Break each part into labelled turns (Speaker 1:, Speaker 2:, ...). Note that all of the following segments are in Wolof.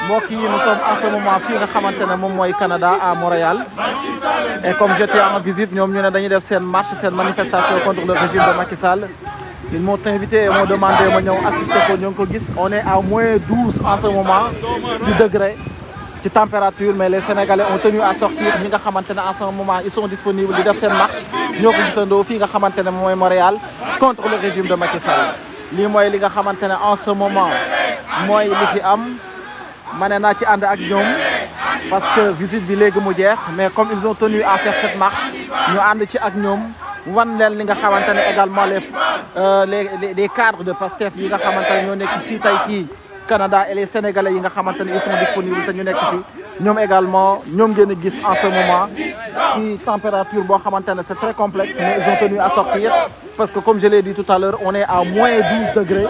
Speaker 1: mbokk yi nous sommes en ce moment fii nga xamante ne moom mooy Canada à Montréal et comme j'étais en visite ñoom ñu ne dañuy def seen marche seen manifestation contre le régime de Macky Sall ils m'ont invité et m'ont demandé ma ñëw assister ko ñoo ngi ko gis on est à moins 12 en ce moment ci degré ci température mais les Sénégalais ont tenu à sortir ñi nga xamante ne en ce moment ils sont disponibles di def seen marche ñoo ko gisandoo fii nga xamante ne mooy Montréal contre le régime de Macky Sall lii mooy li nga xamante ne en ce moment mooy li fi am ma ne naa ci ànd ak ñoom parce que visite bi léegi mu jeex mais comme ils ont tenu à faire cette marche ñu ànd ci ak ñoom wan leen li nga xamante ne également les cadres de PASTEF yi nga xamante ne ñoo nekk fii tey ci Canada et les Sénégalais yi nga xamante ne ils sont disponibles te ñu nekk fii ñoom également ñoom ngeen a gis en ce moment ci température boo xamante ne c'est très complexe mais ils ont tenu à sortir parce que comme je l'ai dit tout à l'heure on est à moins 12 degrés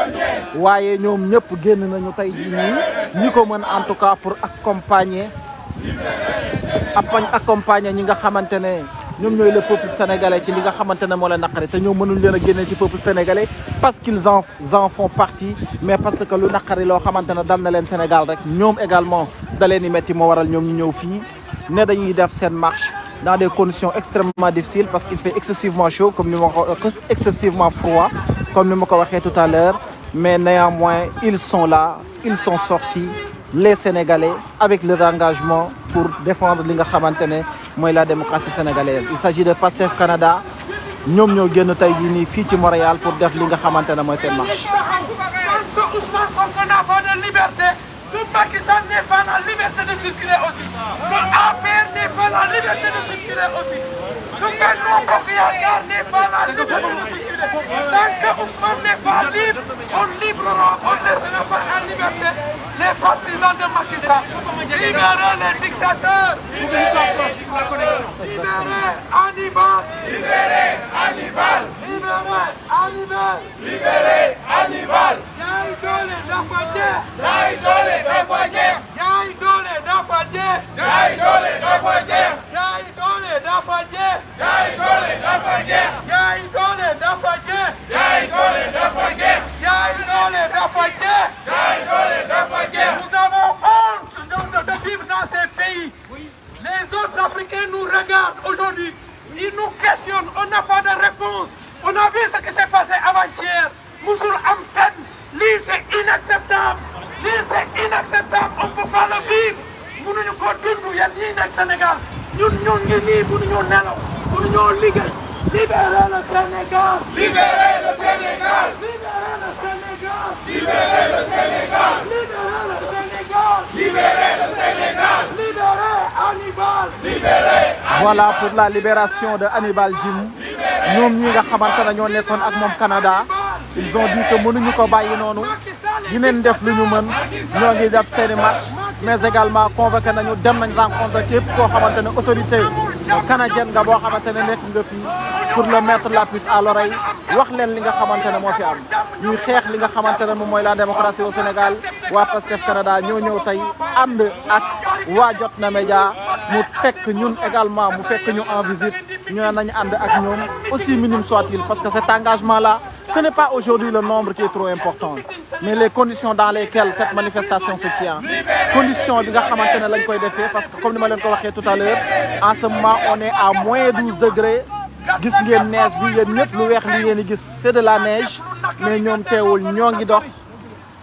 Speaker 1: waaye ñoom ñëpp génn nañu tey jii nii ñi ko mën en tout cas pour accompagner ñi nga xamante ne ñoom ñooy le peuple sénégalais ci li nga xamante ne moo leen naqari te ñoom mënuñ leen a génne ci peuple sénégalais parce qu'ils en font partie mais parce que lu naqari loo xamante ne dal na leen Sénégal rek ñoom également da leen di métti moo waral ñoom ñu ñëw fii ne dañuy def seen marche dans des conditions extrêmement difficiles parce qu'il fait excessivement chaud comme ni ma ko excessivement froid comme ni ma ko waxee tout à l'heure mais néanmoins ils sont là ils sont sortis les Sénégalais avec leur engagement pour défendre li nga xamante ne mooy la démocratie sénégalaise il s'agit de PASTEF Canada ñoom ñoo génn tey jii nii fii ci Montréal pour def li nga xamante ne mooy seen marche.
Speaker 2: Que Ousmane Sonko n'a pas de liberté, que Macky Sall n'est pas la liberté de circuler aussi, que APR n'est pas la liberté de circuler aussi, que Benno Bokk Yaakaar n'est pas la liberté de circuler. Tant que Ousmane n'est pas libre, on ne laissera pas en liberté les partisans de Macky Sall. Libérez les dictateurs. Libérez Hannibal. Libérez Hannibal. Libérez Hannibal. Libérez Hannibal. Jaay doole dafa jeex. Jaay doole dafa jeex. Jaay doole dafa jeex. Jaay doole dafa jeex. Jaay doole dafa jeex. Jaay doole dafa jeex. Jaay doole dafa jeex. Jaay doole dafa jeex. Jaay doole dafa jeex. Jaay doole dafa jeex. Nous avons honte de vivre dans ces pays. Les autres Africains nous regardent aujourd'hui. Ils nous questionnent. On n'a pas de réponse. On a vu ce qui s'est passé avant-hier. Musul am fen. Lii c'est inacceptable. Lii c'est inacceptable. On ne peut pas le vivre. Mënuñu ko dund yéen ñii nekk Sénégal. ñun ngi nii mënuñoo nelaw. mënuñoo liggéey. Libérez le Sénégal. Libérez le Sénégal. Libérez le Sénégal. Libérez le Sénégal. Libérez le Sénégal. Libérez le Sénégal. Libérez Hannibal. Libérez.
Speaker 1: Voilà pour la libération de Hannibal Djim ñoom ñi nga xamante ne ñoo nekkoon ak moom Canada ils ont dit que mënuñu ko bàyyi noonu dinañ def lu ñu mën ñoo ngi def seeni marche mais également convoqué nañu dem nañ rencontre képp koo xamante ne autorité canadienne nga boo xamante ne nekk nga fii pour le mettre la puce à l'oreille wax leen li nga xamante ne moo fi am ñuy xeex li nga xamante ne moom mooy la démocratie au Sénégal waa PASTEF Canada ñoo ñëw tey ànd ak waa Jotna Média mu fekk ñun également mu fekk ñu en visite ñu ne nañu ànd ak ñoom aussi minime soit-il parce que cet engagement là ce n'est pas aujourd'hui le nombre qui est trop important mais les conditions dans lesquelles cette manifestation se tient conditions bi nga xamante ne lañ koy defee parce que comme ni ma leen ko waxee tout à l'heure en ce moment on est à moins 12 degrés gis ngeen neige bi yéen ñëpp lu weex li ngeen di gis c'est de la neige mais ñoom teewul ñoo ngi dox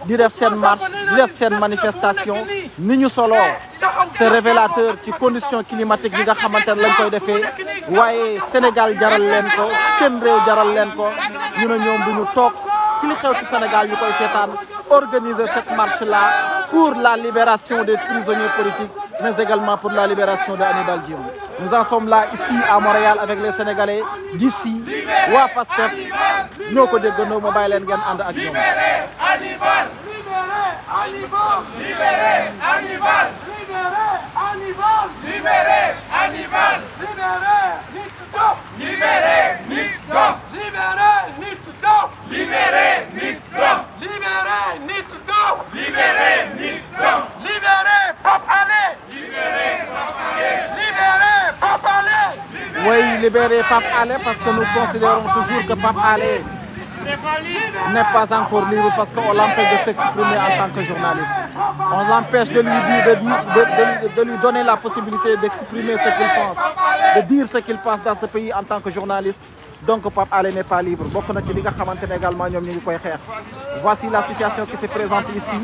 Speaker 1: di def seen marche di def seen manifestation ni ñu soloo c'est révélateur ci conditions climatiques yi nga xamante ne lañ koy defee waaye Sénégal jaral leen ko seen réew jaral leen ko ñu ne ñoom duñu toog ci li xew ci Sénégal ñu koy seetaan organiser cette marche là pour la libération des prisonniers politiques mais également pour la libération de Hannibal Djim. Nous en sommes là ici à Montréal avec les Sénégalais d'ici waa PASTEF ñoo ko déggandoo ma bàyyi leen ngeen ànd ak ñoom.
Speaker 2: Libérez Hannibal. Libérez Hannibal. Libérez Hannibal. Libérez Hannibal. Libérez Hannibal. Libérez Nit Doff. Libérez Nit Doff. Libérez Nit Doff. Libérez Nit Doff. Libérez Nit Doff. Libérez Nit Doff. Libérez Pape Alé. Libérez Pape Alé. Libérez Pape Alé.
Speaker 1: Oui, libérer Pape Alé parce que nous considérons toujours que Pape Alé n'est pas encore libre parce qu'on l'empêche de s'exprimer en tant que journaliste. On l'empêche de lui dire, de lui donner la possibilité d'exprimer ce qu'il pense, de dire ce qu'il pense dans ce pays en tant que journaliste. Donc Pape Alé n'est pas libre. Bokk na ci li nga xamante ne également ñoom ñu ngi koy xeex. Voici la situation qui se présente ici.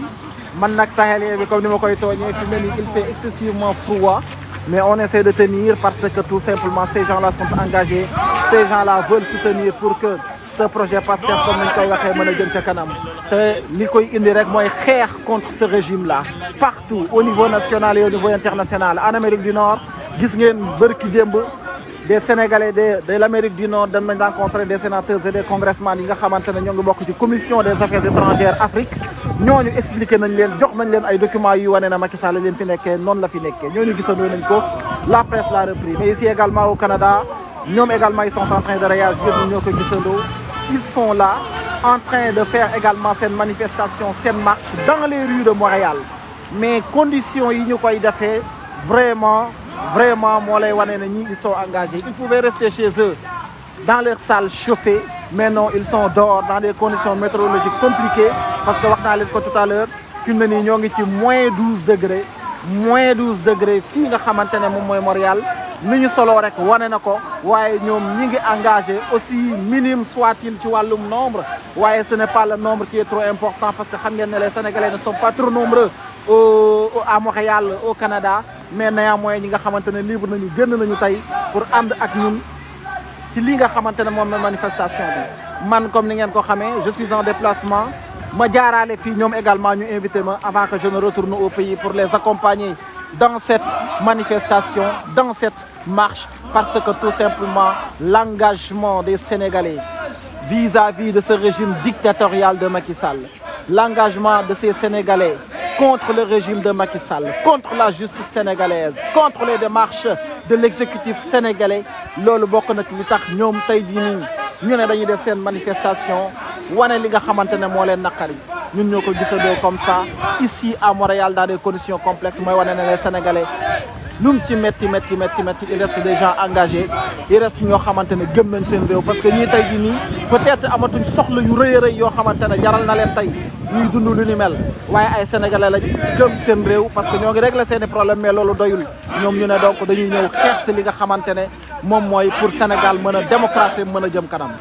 Speaker 1: Man nag Sahélien bi comme ni ma koy tooñee fi mel ni il fait excessivement froid. Mais on essaie de tenir parce que tout simplement ces gens-là sont engagés. Ces gens-là veulent soutenir pour que ce projet Pastef comme ni ñu koy waxee mën a jëm ca kanam. te li koy indi rek mooy xeex contre ce régime-là partout au niveau national et au niveau international. En Amérique du Nord gis ngeen bërki démb des Sénégalais de l'Amérique du Nord dañ nañ rencontrer des sénateurs et des congressmen yi nga xamante ne ñoo ngi bokk ci commission des affaires étrangères Afrique ñooñu expliqué nañ leen jox nañ leen ay documents yu wane na Macky Sall leen fi nekkee noonu la fi nekkee ñooñu gisandoo nañ ko la presse l'a repris. Mais ici également au Canada ñoom également ils sont en train de réagir ñu ñoo ko gisandoo. Ils sont là en train de faire également cette manifestation, cette marche dans les rues de Montréal. Mais conditions yi ñu koy defee vraiment moo lay wane ne ñi ils sont engagés. Ils pouvaient rester chez eux dans leur salle chauffée, mais non, ils sont dehors dans des conditions météorologiques compliquées parce que wax naa leen ko tout à l'heure fi mu ne nii ñoo ngi ci -12 degrés fii nga xamante ne moom mooy Montréal. ni ñu soloo rek wane na ko waaye ñoom ñi ngi engagé aussi minime soit-il ci wàllum nombre waaye ce n'est pas le nombre qui est trop important parce que xam ngeen ne les Sénégalais ne sont pas trop nombreux à Montréal au Canada mais néanmoins ñi nga xamante ne libre nañu génn nañu tey pour ànd ak ñun ci li nga xamante ne moom la manifestation bi man comme ni ngeen ko xamee je suis en déplacement ma jaaraale fii ñoom également ñu invité ma avant que je ne retourne au pays pour les accompagner dans cette manifestation, dans cette marche, parce que tout simplement l'engagement des Sénégalais vis-à-vis de ce régime dictatorial de Macky Sall, l'engagement de ces Sénégalais contre le régime de Macky Sall, contre la justice sénégalaise, contre les démarches de l'exécutif sénégalais, loolu bokk na ci li tax ñoom tey jii nii ñu ne dañuy def seen manifestation wane li nga xamante ne moo leen naqari. ñun ñoo ko gisandoo comme ça ici à Montréal dans des conditions complexes mooy wane ne les Sénégalais lu mu ci métti il reste des gens engagés il reste ñoo xamante ne gëm nañ seen réew parce que ñii tey jii nii peut-être amatuñ soxla yu rëy a rëy yoo xamante ne jaral na leen tey ñuy dund lu ni mel waaye ay Sénégalais lañ gëm seen réew parce que ñoo ngi régler seeni problème mais loolu doyul ñoom ñu ne donc dañuy ñëw xeex si li nga xamante ne moom mooy pour Sénégal mën a démocratie mën a jëm kanam.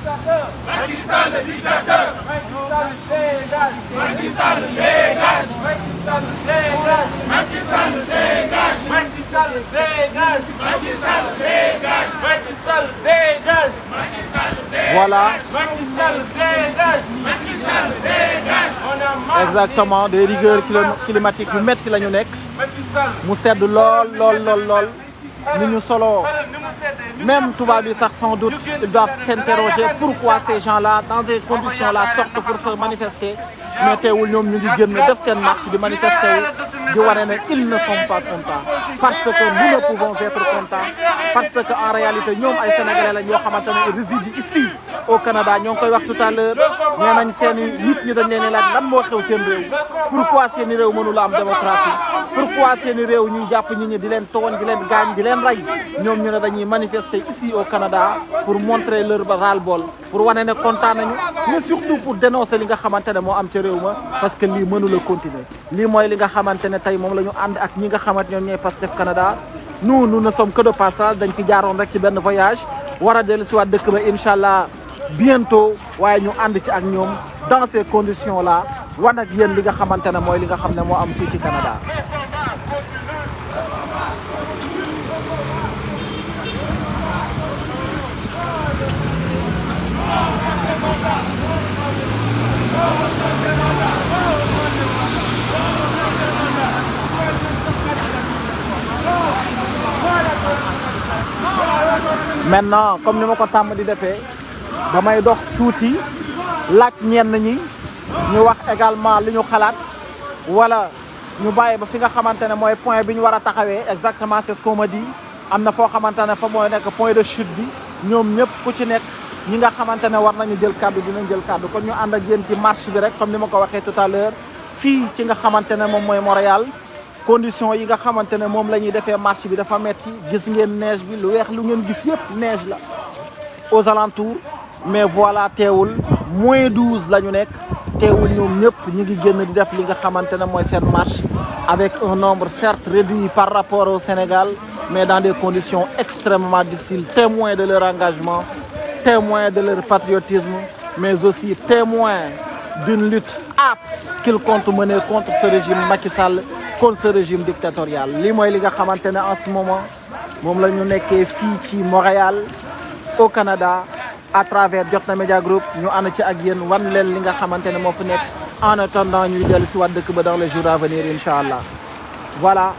Speaker 2: Macky Sall le dictateur. Macky Sall dégage. Macky Sall dégage. Macky Sall dégage. Macky Sall dégage. Macky Sall dégage. Macky Sall dégage. Macky Sall dégage.
Speaker 1: Voilà.
Speaker 2: Macky Sall dégage. Macky Sall dégage.
Speaker 1: Exactement des rigueurs climatiques yu metti la ñu nekk mu sedd lool ni ñu solo même tubaab bi sax sans doute ils doivent s'interroger pourquoi ces gens-là dans des conditions-là sortent pour se manifester mais teewul ñoom ñu ngi génn def seen marche di manifester di wane ne ils ne sont pas contents parce que nous ne pouvons être contents parce que en réalité ñoom ay Sénégalais la ñoo xamante ne ils résident ici au Canada ñoo ngi koy wax tout à l'heure nee nañ seeni nit ñi dañ leen di laaj lan moo xew seen réew pourquoi seeni réew mënu la am démocratie pourquoi seeni réew ñuy jàpp nit ñi di leen tooñ di leen gaañ di leen rey ñoom ñu ne dañuy manifester ici au Canada pour montrer leur ras-le-bol pour wane ne kontaan nañu mais surtout pour dénoncer li nga xamante ne moo am ca réew ma parce que lii mënu la continuer lii mooy li nga xamante ne tey moom la ñu ànd ak ñi nga xamante ñoom ñooy Pastef Canada nous ne sommes que de passage dañ fi jaaroon rek ci benn voyage war a dellu si waat dëkk ba incha allah bientôt waaye ñu ànd ci ak ñoom dans ces conditions là wan ak yéen li nga xamante ne mooy li nga xam ne moo am fii ci Canada. Maintenant comme ni ma ko tàmm di defee damay dox tuuti laaj ñenn ñi ñu wax également li ñu xalaat wala ñu bàyyi ba fi nga xamante ne mooy point bi ñu war a taxawee exactement c'est ce qu'on m'a dit am na foo xamante ne fa mooy nekk point de chute bi ñoom ñëpp ku ci nekk ñi nga xamante ne war nañu jël kàddu dinañ jël kàddu kon ñu ànd ak yéen ci marche bi rek comme ni ma ko waxee tout à l'heure fii ci nga xamante ne moom mooy Montréal condition yi nga xamante ne moom la ñuy defee marche bi dafa metti gis ngeen neige bi lu weex lu ngeen gis yëpp neige la aux alentours mais voilà teewul -12 la ñu nekk teewul ñoom ñëpp ñu ngi génn di def li nga xamante ne mooy seen marche avec un nombre certes réduit par rapport au Sénégal mais dans des conditions extrêmement difficiles, témoins de leur engagement, témoins de leur patriotisme, mais aussi témoins d'une lutte âpre qu'ils comptent mener contre ce régime Macky Sall, contre ce régime dictatorial. Lii mooy li nga xamante ne en ce moment moom la ñu nekkee fii ci Montréal au Canada à travers Jotna Media Group ñu ànd ci ak yéen wan leen li nga xamante ne moo fi nekk en attendant ñuy dellu si waat dëkk ba dans les jours à venir incha allah voilà.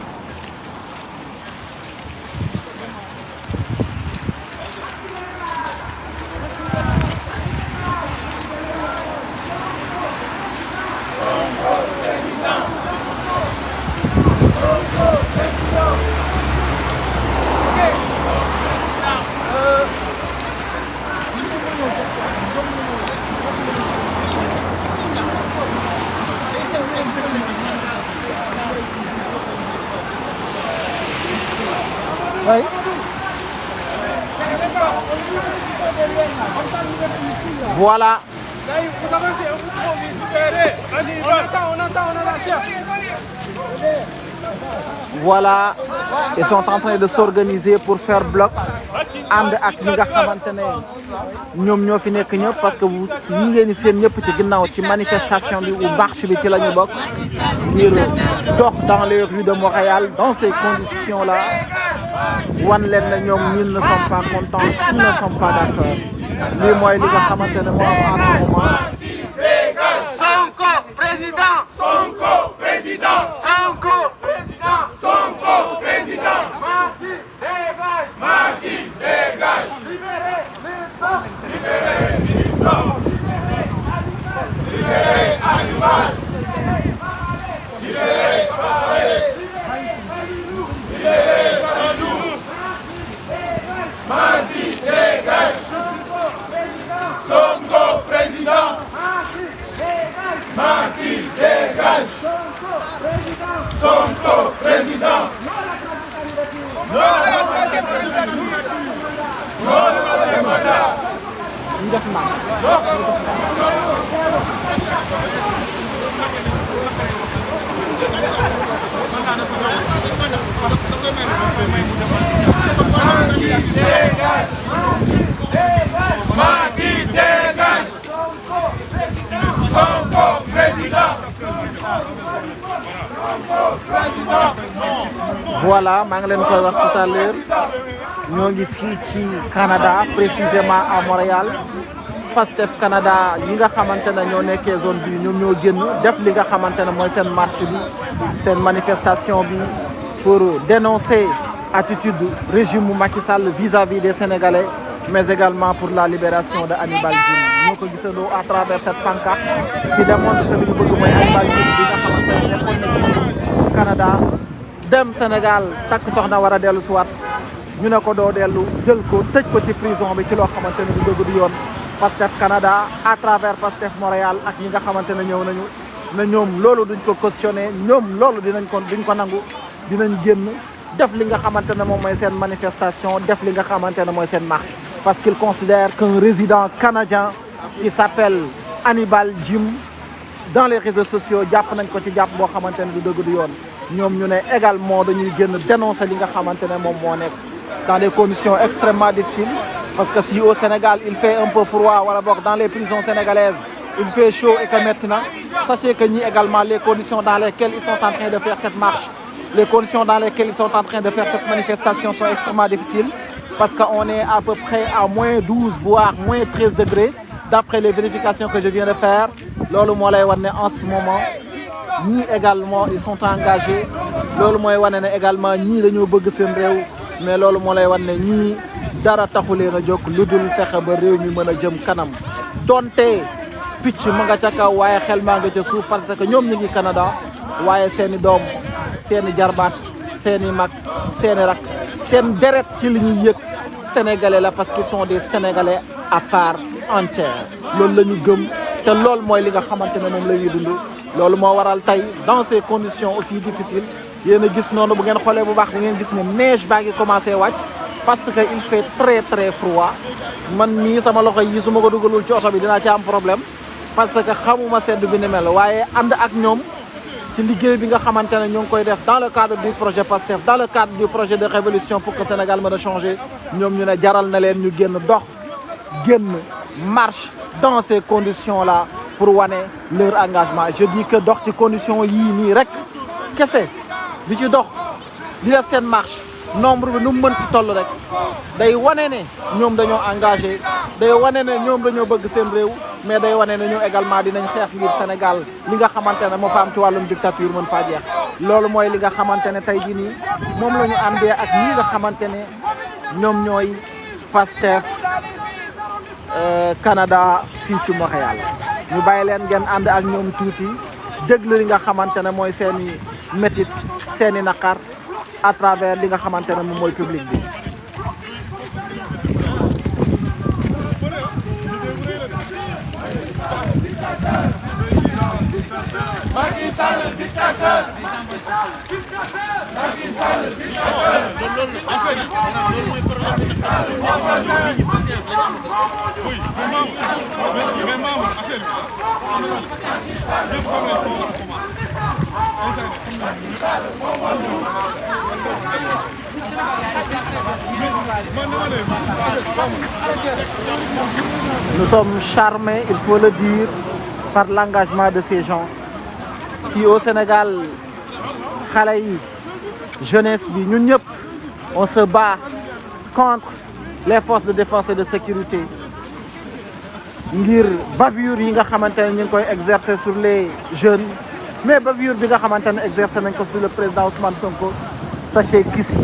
Speaker 1: Oui. Voilà. Voilà. Ils sont en train de s'organiser pour faire bloc ànd ak ñi nga xamante ne ñoom ñoo fi nekk ñëpp parce que ñi ngeen di seen ñëpp ci ginnaaw ci manifestation bi ou marche bi ci la ñu bokk ngir dox dans les rues de Montréal dans ces conditions là wan leen ne ñoom ñun ne sont pas contents ils ne sont pas d'accord lii mooy li nga xamante ne moo am en ce moment.
Speaker 2: Sonko président. Sonko président. Sonko président. Sonko président. Macky dégage. Macky dégage. Libérez militants. Libérez militants. Libérez Hannibal. Libérez Faye. Libérez Sadou. Macky dégage. Sonko président. Macky dégage. Sonko président. Non à la troisième candidature. Non à la troisième mandat. Macky dégage. Macky dégage. Sonko président.
Speaker 1: Voilà maa ngi leen koy wax tout à l'heure ñoo ngi fii ci Canada précisément à Montréal Pastef Canada yi nga xamante ne ñoo nekkee zone bi ñoom ñoo génn def li nga xamante ne mooy seen marche bi seen manifestation bi pour dénoncer attitude régime mu Macky Sall vis-à-vis des Sénégalais mais également pour la libération de Hannibal Djim ñoo ko gisandoo à travers cette pancarte qui démontre que li ñu bëgg mooy Hannibal Djim bi nga xamante ne nekkoon na ci Canada dem Sénégal takk soxna war a dellu si waat ñu ne ko doo dellu jël ko tëj ko ci prison bi ci loo xamante ne du dëgg du yoon Pastef Canada à travers Pastef Montréal ak ñi nga xamante ne ñëw nañu ne ñoom loolu duñ ko cautionné ñoom loolu duñ ko nangu dinañ génn def li nga xamante ne moom mooy seen manifestation def li nga xamante ne mooy seen marche parce qu'ils considèrent qu'un résident canadien qui s'appelle Hannibal Djim dans les réseaux sociaux jàpp nañ ko ci jàpp boo xamante ne du dëgg du yoon ñoom ñu ne également dañuy génn dénoncer li nga xamante ne moom moo nekk dans des conditions extrêmement difficiles parce que si au Sénégal il fait un peu froid wala boog dans les prisons sénégalaises il fait chaud et que maintenant sachez que ñi également les conditions dans lesquelles ils sont en train de faire cette marche les conditions dans lesquelles ils sont en train de faire cette manifestation sont extrêmement difficiles parce qu'on est à peu près à moins 12 voire moins 13 degrés d'après les vérifications que je viens de faire loolu moo lay wan ne en ce moment ñii également ils sont engagés loolu mooy wane ne également ñii dañoo bëgg seen réew mais loolu moo lay wan ne ñii dara taxu leen a jóg lu dul fexe ba réew mi mën a jëm kanam donte picc ma nga ca kaw waaye xel maa nga ca suuf parce que ñoom ñu ngi Canada waaye seeni doom seeni jarbaat seeni mag seeni rak seen deret ci li ñuy yëg sénégalais la parce qu'ils sont des sénégalais à part entière loolu la ñu gëm te loolu mooy li nga xamante ne moom la ñuy dund loolu moo waral tey dans ces conditions aussi difficiles yéen a gis noonu bu ngeen xoolee bu baax di ngeen gis ne neige baa ngi commencé wàcc parce que il fait très très froid man mii sama loxo yi su ma ko dugalul ci oto bi dinaa ci am problème parce que xamuma sedd bi ni mel waaye ànd ak ñoom ci liggéey bi nga xamante ne ñoo ngi koy def dans le cadre du projet PASTEF dans le cadre du projet de révolution pour que Sénégal mën a changer ñoom ñu ne jaral na leen ñu génn dox génn marche dans ces conditions là pour wane leur engagement. Je dis que dox ci conditions yii nii rek kese di ci dox di def seen marche nombre bi nu mu mënti toll rek day wane ne ñoom dañoo engagé day wane ne ñoom dañoo bëgg seen réew mais day wane ne ñoom également dinañ xeex ngir Sénégal li nga xamante ne moo fa am ci wàllum dictature mën faa jeex. loolu mooy li nga xamante ne tey jii nii moom la ñu àndee ak ñi nga xamante ne ñoom ñooy PASTEF Canada fii ci Montréal ñu bàyyi leen ngeen ànd ak ñoom tuuti déglu li nga xamante ne mooy seen i métit seen i naqar à travers li nga xamante ne moom mooy public bi.
Speaker 2: Macky Sall dictateur. Macky Sall dictateur. Macky Sall
Speaker 1: Nous sommes charmés, il faut le dire, par l'engagement de ces gens. Si au Sénégal xale yi jeunesse bi ñun ñëpp on se bat contre les forces de défense et de sécurité ngir bavure yi nga xamante ne ñu ngi koy exercer sur les jeunes mais bavure bi nga xamante ne exercer nañ ko sur le président Ousmane Sonko. Sachez qu'ici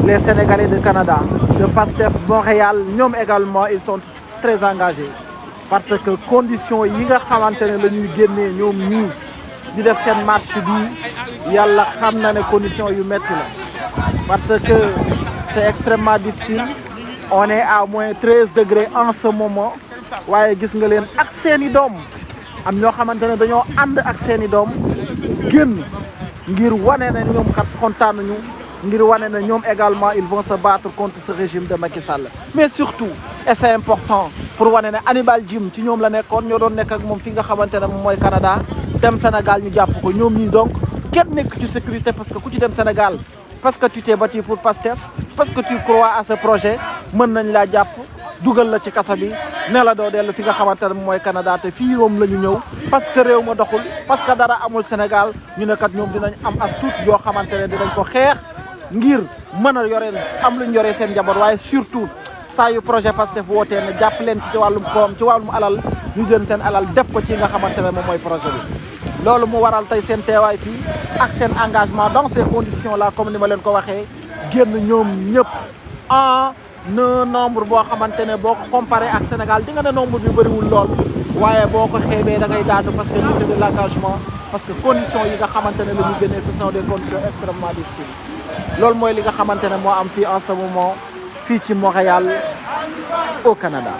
Speaker 1: les Sénégalais de Canada de PASTEF Montréal ñoom également ils sont très engagés parce que conditions yi nga xamante ne la ñuy génnee ñoom ñii di def seen marche bi yàlla xam na ne conditions yu métti la parce que c'est extrêmement difficile on est à moins 13 degrés en ce moment waaye gis nga leen ak seeni doom am ñoo xamante ne dañoo ànd ak seeni doom génn ngir wane ne ñoom kat kontaan nañu ngir wane ne ñoom également ils vont se battre contre ce régime de Macky Sall mais surtout et c'est important pour wane ne Hannibal Djim ci ñoom la nekkoon ñoo doon nekk ak moom fi nga xamante ne moom mooy Canada dem Sénégal ñu jàpp ko ñoom ñii donc kenn nekk ci sécurité parce que ku ci dem Sénégal parce que tu t'es battu pour PASTEF parce que tu crois à ce projet mën nañ laa jàpp dugal la ci kasa bi ne la doo dellu fi nga xamante ne mooy Canada te fii moom la ñu ñëw parce que réew ma doxul parce que dara amul Sénégal ñu ne kat ñoom dinañ am as tuut yoo xamante ne dinañ ko xeex ngir mën a yore am lu ñu yoree seen njaboot waaye surtout saa yu projet PASTEF wootee ne jàpp leen ci wàllum koom ci wàllum alal ñu jël seen alal def ko ci nga xamante ne moom mooy projet bi. loolu mu waral tey seen teewaay fii ak seen engagement dans ces conditions là comme ni ma leen ko waxee génn ñoom ñëpp en un nombre boo xamante ne boo ko comparé ak Sénégal di nga ne nombre bi bëriwul lool waaye boo ko xeebee da ngay daanu parce que c'est de l'engagement parce que conditions yi nga xamante ne la ñu génnee ce sont des conditions extrêmement difficiles loolu mooy li nga xamante ne moo am fii en ce moment fii ci Montréal au Canada.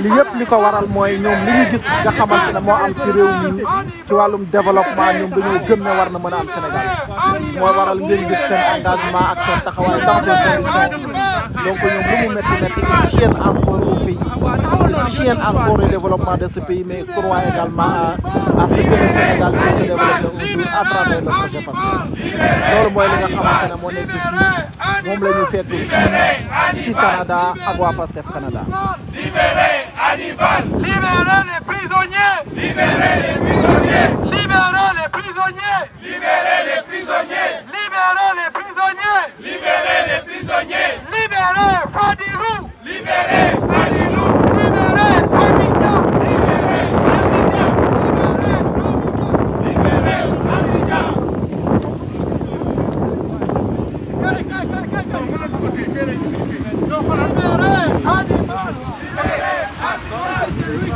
Speaker 1: li yëpp li ko waral mooy ñoom li ñu gis nga xamante ne moo am ci réew mi ci wàllum développement ñoom dañoo gëm ne war na mën a am Sénégal moo waral ngeen gis seen engagement ak seen taxawaay dans ces conditions donc ñoom lu mu métti métti ils tiennent encore au pays ils tiennent encore le développement de ce pays mais croient également à ce que le Sénégal puisse se développer un jour à travers le projet PASTEF loolu mooy li nga xamante ne moo nekk fii moom la ñu fekk fii ci Canada ak waa PASTEF Canada.
Speaker 2: Libérez Hannibal! Libérez les prisonniers! Libérez les prisonniers! Libérez les prisonniers! Libérez les prisonniers! Libérez les prisonniers! Libérez les prisonniers! Libérez Fadilou! Libérez Fadilou! Libérez Abidjan! Libérez Abidjan! Libérez Abidjan!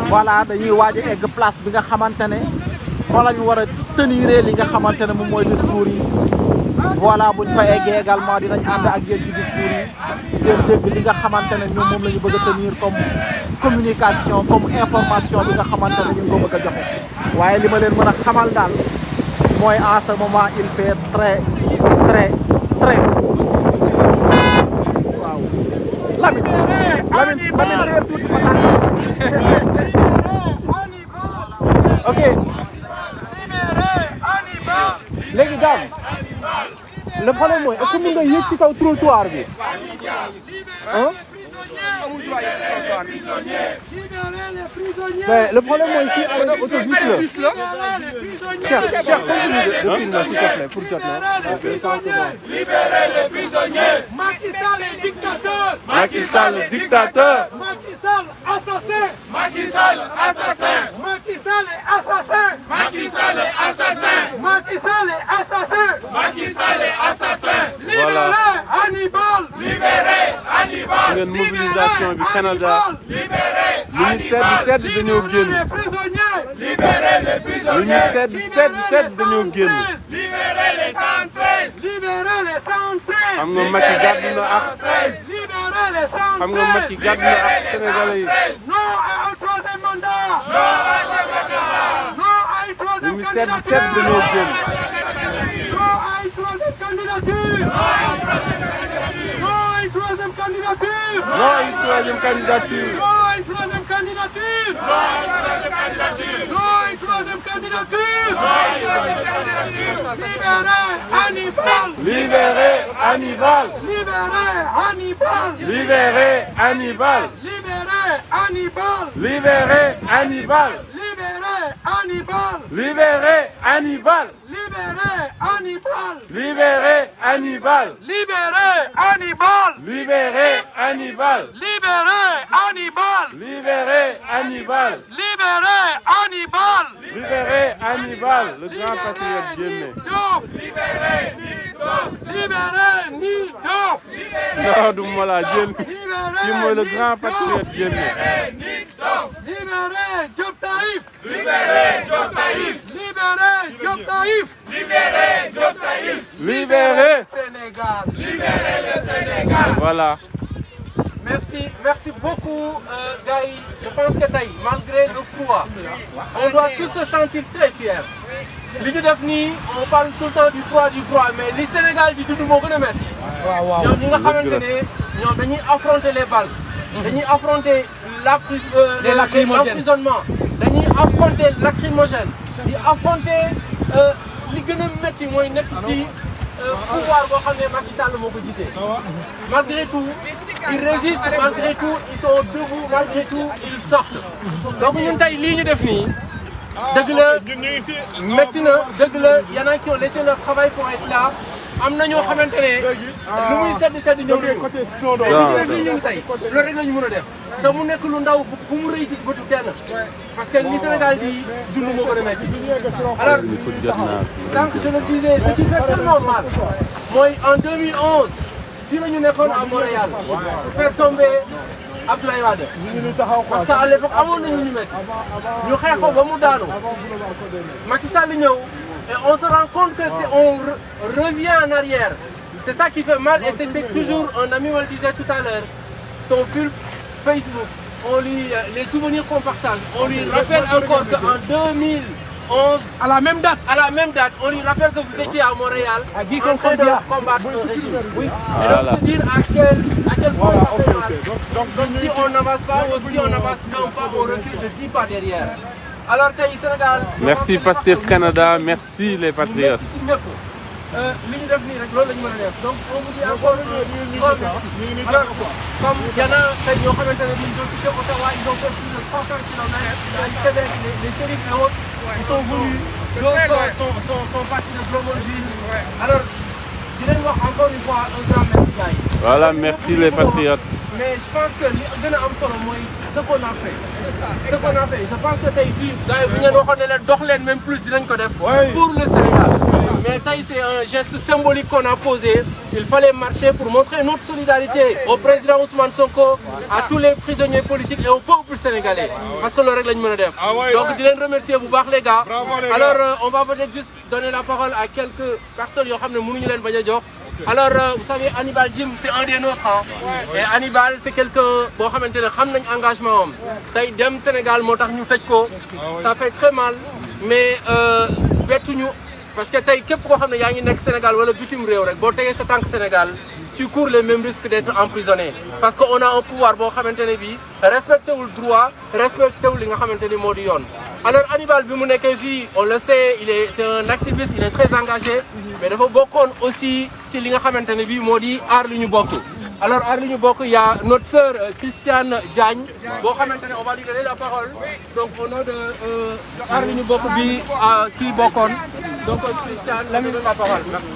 Speaker 1: voilà dañuy waaj a egg place bi nga xamante ne fa la ñu war a tenir li nga xamante ne moom mooy discours yi voilà buñ fa eggee également dinañ ànd ak yéen ci discours yi ngeen dégg li nga xamante ne ñoom moom la ñu bëgg a tenir communication comme information bi nga xamante ne ñu ngi ko bëgg a joxe waaye li ma leen mën a xamal daal mooy en ce moment il fait très waaw Lamine réer tuuti ma ok léegi daal le problème mooy est-ce que mën nga yéeg ci kaw trottoir bi hein mais le problème mooy fii ay autobus la Cheikh continue de filmer s'il te plaît pour jot na
Speaker 2: libérez les prisonniers. Macky Sall est dictateur.
Speaker 3: Macky Sall dictateur.
Speaker 2: Macky Sall assassin.
Speaker 3: Macky Sall assassin.
Speaker 2: Macky Sall est assassin.
Speaker 3: Macky Sall assassin.
Speaker 2: Macky Sall est assassin.
Speaker 3: Macky Sall assassin.
Speaker 2: Libérez Hannibal.
Speaker 3: Libérez Hannibal.
Speaker 4: ngeen mobilisation bi Canada
Speaker 3: Libérez
Speaker 4: ministère du sedd dañoo génn
Speaker 2: les prisonniers.
Speaker 3: Libérez les prisonniers.
Speaker 4: ministère du sedd dañoo génn
Speaker 3: Libérez les 113.
Speaker 2: Libérez les 113.
Speaker 4: xam nga Macky gàddu na ak
Speaker 2: Libérez les 113.
Speaker 4: xam nga Macky gàddu na ak Sénégalais yi
Speaker 2: Non à un troisième mandat.
Speaker 3: Non à ce mandat.
Speaker 2: Non à une troisième
Speaker 4: ministère du
Speaker 2: candidature.
Speaker 4: sedd dañoo génn
Speaker 2: Non à une troisième candidature. Non à une troisième candidature.
Speaker 4: non une troisième candidature
Speaker 2: Non à une troisième candidature. Non à une troisième candidature. Libérez Hannibal.
Speaker 4: libérez Hannibal
Speaker 2: Libérez Hannibal.
Speaker 4: libérez Hannibal
Speaker 2: Libérez Hannibal.
Speaker 4: libérez Hannibal
Speaker 2: Libérez Hannibal.
Speaker 4: libérez Hannibal
Speaker 2: Libérez Hannibal.
Speaker 4: libérez Hannibal
Speaker 2: Libérez Hannibal.
Speaker 4: libérez Hannibal
Speaker 2: Libérez Hannibal.
Speaker 4: libérez Hannibal
Speaker 2: Libérez Hannibal.
Speaker 4: libérez Hannibal le grand patriote génne libérez Nit Doff
Speaker 2: Non, du Mollah Diène.
Speaker 4: libérez
Speaker 2: Kii mooy le grand patriote génne.
Speaker 4: libérez Diop Taïf
Speaker 3: Libérez Diop Taïf.
Speaker 4: libérez Diop Taïf
Speaker 3: Libérez Diop Taïf.
Speaker 2: Libérez.
Speaker 4: Sénégal.
Speaker 3: Libérez le Sénégal.
Speaker 2: Voilà.
Speaker 4: Merci beaucoup, Gaï. Je pense que Taï, malgré le froid, on doit tous se sentir très fiers. Li ñu def nii, on parle tout le temps du froid, mais li Sénégal di dund moo gën a metti. ñoom ñi nga xamante ne ñoom dañuy affronter les balles, dañuy affronter l'emprisonnement, dañuy affronter lacrymogène, di affronter li gën a metti mooy nekk ci pouvoir boo xam ne Macky Sall moo ko jiite. Malgré tout, ils résistent, malgré tout, ils sont debout, malgré tout, ils sortent. Donc ñun tey lii ñu def nii dëgg la métti na dëgg la y en a qui ont laissé leur travail pour être là. am na ñoo xamante ne lu muy sedd ñëw nañu. mais li ñu def nii ñun tey loolu rek la ñu mën a def te mu nekk lu ndaw bu mu rëy ci bëtu kenn parce que li Sénégal di dund moo gën a métti. alors sànq je le disais ce qui fait tellement mal mooy en 2011 fii la ñu nekkoon à Montréal pour faire tomber Abdoulaye Wade parce que à l'époque amoon nañu ñu métti ñu xeex ko ba mu daanu Macky Sall ñëw et on se rend compte que on revient en arrière. C'est ça qui fait mal et c'était toujours, un ami me le disait tout à l'heure, son fil Facebook, les souvenirs qu'on partage, on lui rappelle encore qu'en 2011, à la même date, on lui rappelle que vous étiez à Montréal en train de combattre le régime. Oui. Et donc c'est dire à quel point ça fait mal. Donc si on n'avance pas ou si on avance d'un pas, on recule de 10 pas derrière. Alors tey Sénégal.
Speaker 2: Merci Pastef Canada, merci les patriotes.
Speaker 4: li ñu def nii rek loolu la ñu mën a def donc on vous dit encore une fois merci. Alors comme y en a tey ñoo xamante ne ñu doon quitté Ottawa ils ont fait plus de 300 kilomètres. Les shérifs et autres ils sont venus. D'autres sont partis de Drummondville. Alors di leen wax encore une fois un grand merci gars yi.
Speaker 2: Voilà, merci les patriotes.
Speaker 4: Mais je pense que li gën a am solo mooy ce qu'on a fait. Ce qu'on a fait, je pense que tey fii gars yi bu ñu leen waxoon ne leen dox leen même plus dinañ ko def. Pour le Sénégal. Mais tey c'est un geste symbolique qu'on a posé. Il fallait marcher pour montrer notre solidarité au président Ousmane Sonko, à tous les prisonniers politiques et au peuple sénégalais. Parce que loolu rek lañ mën a def. Donc di leen remercier bu baax les gars. Alors on va peut-être juste donner la parole à quelques personnes yoo xam ne mënuñu leen bañ a jox. Alors, vous savez, Hannibal Djim, c'est un des nôtres. Hein. Et Hannibal, c'est quelqu'un qui a un engagement. Tay dem Sénégal, ça fait très mal. Mais, parce que tay képp koo xam ne yaa ngi nekk Sénégal wala bitim réew rek boo tegee sa tànk Sénégal tu cours les mêmes risques d'être emprisonné parce que on a un pouvoir boo xamante ne bii respecté wul droit respecté wul li nga xamante ni moo di yoon. Alors Hannibal bi mu nekkee fii on le sait c'est un activiste il est très engagé mais dafa bokkoon aussi ci li nga xamante ne bii moo di aar li ñu bokk. Alors aar li ñu bokk il y a notre sœur Christiane Diagne boo xamante ne on va lui donner la parole donc au nom de aar li ñu bokk bi kii bokkoon. Donc, Christiane, la donne la parole. Merci.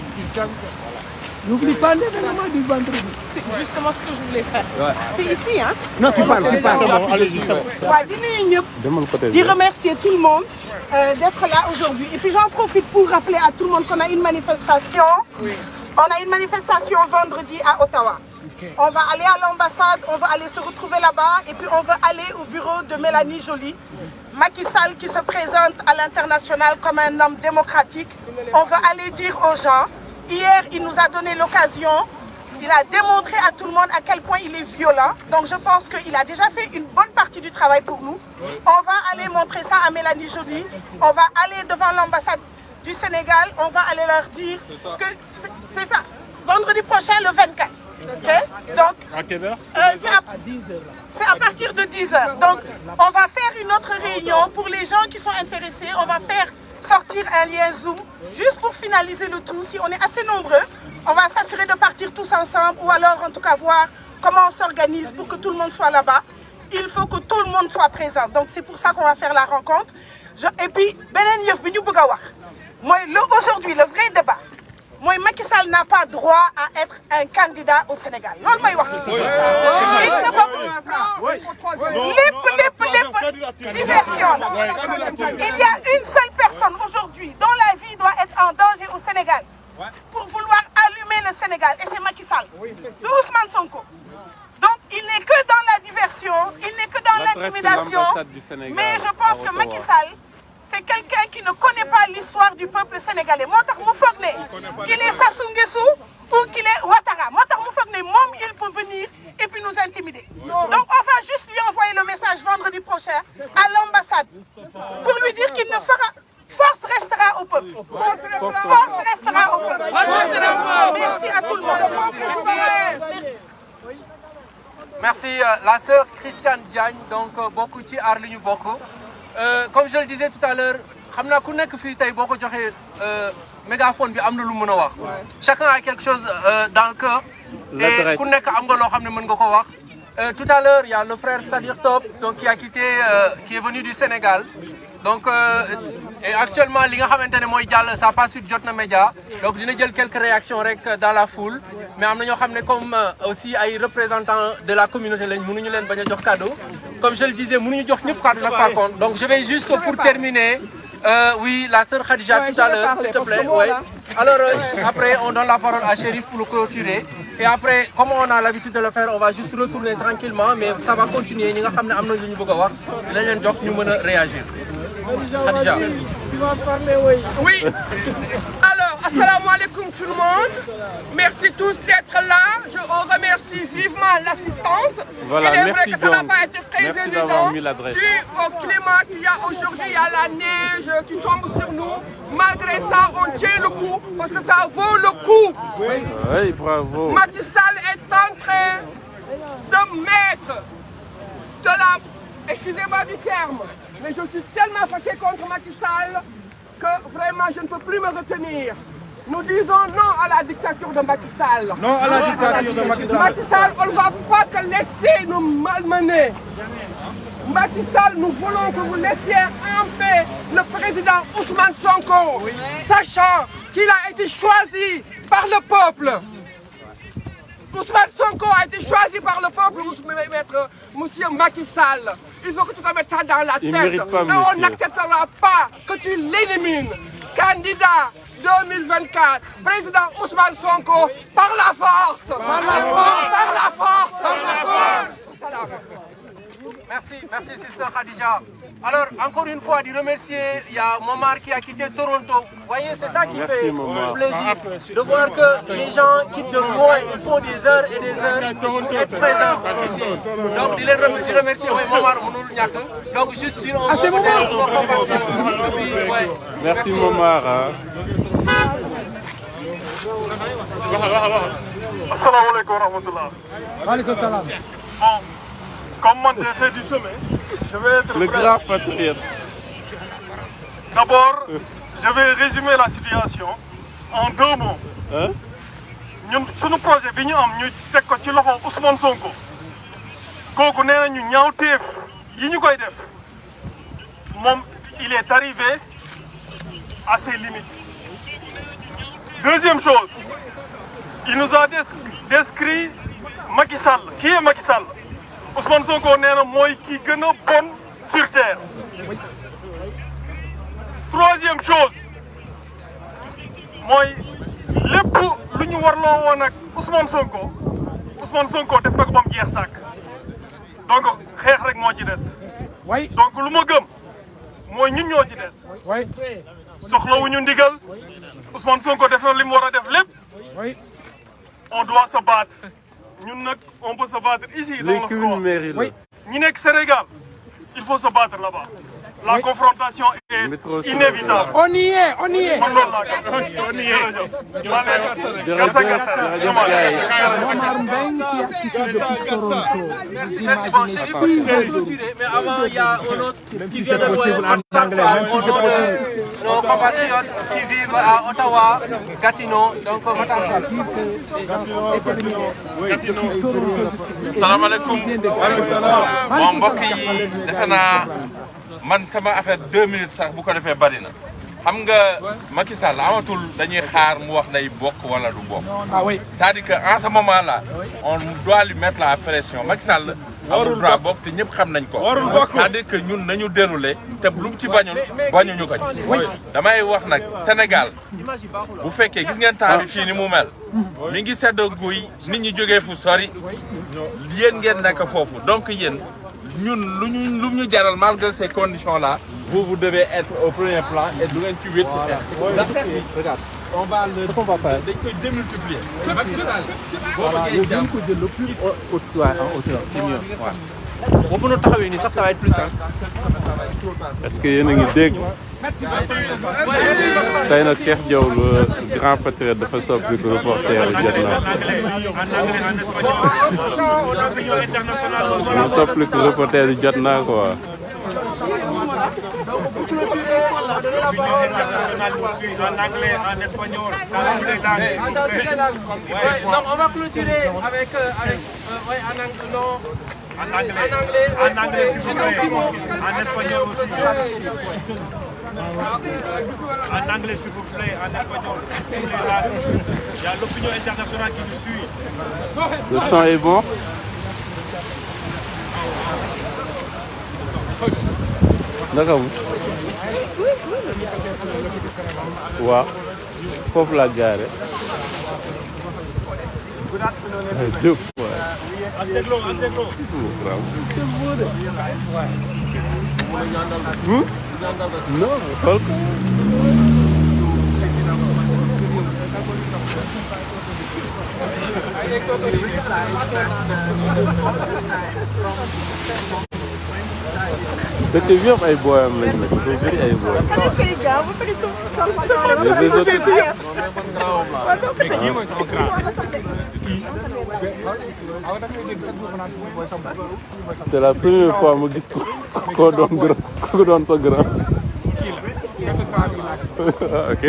Speaker 5: N'oublie pas l'événement du vendredi.
Speaker 6: C'est justement ce que je voulais faire.
Speaker 5: Ouais.
Speaker 6: C'est ici, hein?
Speaker 5: Non, tu parles.
Speaker 6: Allez-y. Je remercier tout le monde d'être là aujourd'hui. Et puis j'en profite pour rappeler à tout le monde qu'on a une manifestation. Oui. On a une manifestation vendredi à Ottawa. Okay. On va aller à l'ambassade, on va aller se retrouver là-bas et puis on va aller au bureau de Mélanie Joly. Macky Sall qui se présente à l'international comme un homme démocratique. On va aller dire aux gens, hier il nous a donné l'occasion, il a démontré à tout le monde à quel point il est violent. Donc je pense qu'il a déjà fait une bonne partie du travail pour nous. On va aller montrer ça à Mélanie Joly. On va aller devant l'ambassade du Sénégal, on va aller leur dire que c'est ça, vendredi prochain le 24. Okay. Donc,
Speaker 3: à quelle heure?
Speaker 6: C'est à partir de 10h. Donc, on va faire une autre réunion pour les gens qui sont intéressés. On va faire sortir un lien Zoom juste pour finaliser le tout. Si on est assez nombreux, on va s'assurer de partir tous ensemble ou alors en tout cas voir comment on s'organise pour que tout le monde soit là-bas. Il faut que tout le monde soit présent. Donc, c'est pour ça qu'on va faire la rencontre. Et puis, aujourd'hui, le vrai débat. Moi, Macky Sall n'a pas droit à être un candidat au Sénégal. Il ne diversion. Il y a une seule personne aujourd'hui dont la vie doit être en danger au Sénégal pour vouloir allumer le Sénégal. Et c'est Macky Sall. Ousmane Sonko. Donc, il n'est que dans la diversion, il n'est que dans l'intimidation. Mais je pense que Macky Sall, c'est quelqu'un qui ne connaît pas l'histoire du peuple sénégalais. Qu'il est Sassou Nguesso ou qu'il est Ouattara. Il peut venir et puis nous intimider. Donc on va juste lui envoyer le message vendredi prochain à l'ambassade pour lui dire qu'il ne fera... Force restera au peuple. Force restera au peuple. Merci à tout le monde. Merci.
Speaker 4: Merci. La sœur Christiane Diagne, donc beaucoup de Arli beaucoup. Comme je le disais tout à l'heure, mégaphone bi amna lu mëna wax chacun a quelque chose dans le cœur et ku nek am nga lo xamné mën nga ko wax tout à l'heure il y a le frère Sadir Top donc qui a quitté qui est venu du Sénégal donc et actuellement li nga xamantene moy jall ça passe sur Jotna Média donc dina jël quelques réactions rek dans la foule mais amna ñoo xamné comme aussi ay représentants de la communauté lañ mënuñu leen baña jox cadeau comme je le disais mënuñu jox ñëpp cadeau nak par contre donc je vais juste pour terminer oui, la sœur Khadija tout à l'heure, s'il te plaît. Ouais. Alors, après, on donne la parole à Chérif pour le clôturer. Et après, comme on a l'habitude de le faire, on va juste retourner tranquillement, mais ça va continuer. Nous allons réagir. Khadija.
Speaker 5: Tu vas parler, oui.
Speaker 7: Oui. Alors, assalamu alaikum tout le monde. Merci tous d'être là. Je vous remercie vivement l'assistance.
Speaker 3: Voilà,
Speaker 7: il est vrai que ça n'a pas été très évident. Vu au climat qu'il y a aujourd'hui, il y a la neige qui tombe sur nous. Malgré ça, on tient le coup parce que ça vaut le coup.
Speaker 3: Oui, bravo.
Speaker 7: Macky Sall est en train de mettre de la... Excusez-moi du terme, mais je suis tellement fâché contre Macky Sall que vraiment je ne peux plus me retenir. Nous disons non à la dictature de Macky Sall.
Speaker 3: Non à la dictature de Macky Sall.
Speaker 7: Macky Sall, on ne va pas te laisser nous malmener. Macky Sall, nous voulons que vous laissiez en paix le président Ousmane Sonko, sachant qu'il a été choisi par le peuple. Ousmane Sonko a été choisi par le peuple, monsieur Macky Sall. Il faut que tu te mettes ça dans la tête.
Speaker 3: Pas,
Speaker 7: et on n'acceptera pas que tu l'élimines. Candidat 2024, président Ousmane Sonko, par la force. Par la force. Par la force.
Speaker 4: Merci Sister Khadija. Alors, encore une fois, de remercier, il y a Momar qui a quitté Toronto. Vous voyez, c'est ça qui fait plaisir, de voir que les gens quittent de loin, ils font des heures et des heures pour être présents ici. Donc, de les remercier, oui, Momar, donc juste dire un mot peut-être.
Speaker 3: Merci Momar.
Speaker 8: Assalamu alaikum wa rahmatullah.
Speaker 5: Alaykoum salam.
Speaker 8: Bon, comme man j'ai fait du chemin, je vais être
Speaker 3: Le
Speaker 8: bref.
Speaker 3: grand patriote.
Speaker 8: D'abord, je vais résumer la situation en 2 mots.
Speaker 3: Hein?
Speaker 8: Ñun suñu projet bi ñu am ñu teg ko ci loxo Ousmane Sonko kooku nee nañu ñaawteef yi ñu koy def moom il est arrivé à ses limites. Deuxième chose, il nous a décrit Macky Sall. Qui est Macky Sall? Ousmane Sonko nee na mooy ki gën a bon sur terre. Troisième chose mooy lépp lu ñu warloo woon ak Ousmane Sonko def na ko ba mu jeex tàkk donc xeex rek moo ci des.
Speaker 5: Oui.
Speaker 8: donc lu ma gëm mooy ñun ñoo ci des.
Speaker 5: Oui.
Speaker 8: soxlawuñu ndigal Ousmane Sonko def na li mu war a def lépp.
Speaker 5: Oui.
Speaker 8: On doit se battre. Ñun nag on peut se battre ici dans le froid.
Speaker 5: Oui.
Speaker 8: ñi nekk Sénégal il faut se battre là-bas. La confrontation est inévitable.
Speaker 5: On y est, on y est.
Speaker 8: man loolu laa gëm. on y est.
Speaker 5: Omar Mbengue qui a quitté depuis Toronto. Vous
Speaker 4: Merci, bon,
Speaker 5: imaginez
Speaker 4: j'ai dit
Speaker 5: si
Speaker 4: pour clôturer, mais avant, il y a un autre qui vient de loin, nos compatriotes qui vivent à Ottawa, Gatineau, donc
Speaker 3: salaamaaleykum. bon mbokk yi defe naa man sama affaire 2 minutes sax bu ko defee bari na xam nga Macky Sall amatul dañuy xaar mu wax day bokk wala du bokk.
Speaker 5: Ah oui.
Speaker 3: c'est-à-dire que en ce moment là on doit lui mettre la pression Macky Sall amul droit bokk te ñëpp xam nañ ko. c'est-à-dire que ñun nañu déroulé te lu mu ci bañuñu ko ci. damay wax nag Sénégal bu fekkee gis ngeen temps bi fii ni mu mel. mi ngi sedd guy nit ñi jógee fu sori yéen ngeen nekk foofu donc yéen ñun lu ñu jaral malgré ces conditions là vous devez être au premier plan et du ngeen ci wét ci xeex. Regarde, on va faire dañ koy démultiplier.
Speaker 4: Voilà, le bien coup de le plus en hauteur, c'est mieux. On peut nous taxawee nii sax ça va être plus simple.
Speaker 3: est-ce que yéen a ngi dégg. tey nag Cheikh Diaw le grand patriote dafa soppi reporter jot naa. mu soppi reporter jot naa quoi.
Speaker 9: L'opinion internationale nous suit en anglais, en espagnol, dans tous les langues, s'il vous plaît.
Speaker 4: Donc on va clôturer avec
Speaker 9: En anglais, s'il vous plaît. En espagnol aussi. En anglais, s'il vous plaît. En espagnol, tous les langues. Il y a l'opinion internationale qui nous suit.
Speaker 3: Le son est bon. D'accord. waaw foofu la gaare. Diop. non xool ko. dëkk bi yëpp ay booyam lañ nekk dafa bëri ay booyam. c'est la première fois ma gis ko doon grand ko doon sa grand. ok.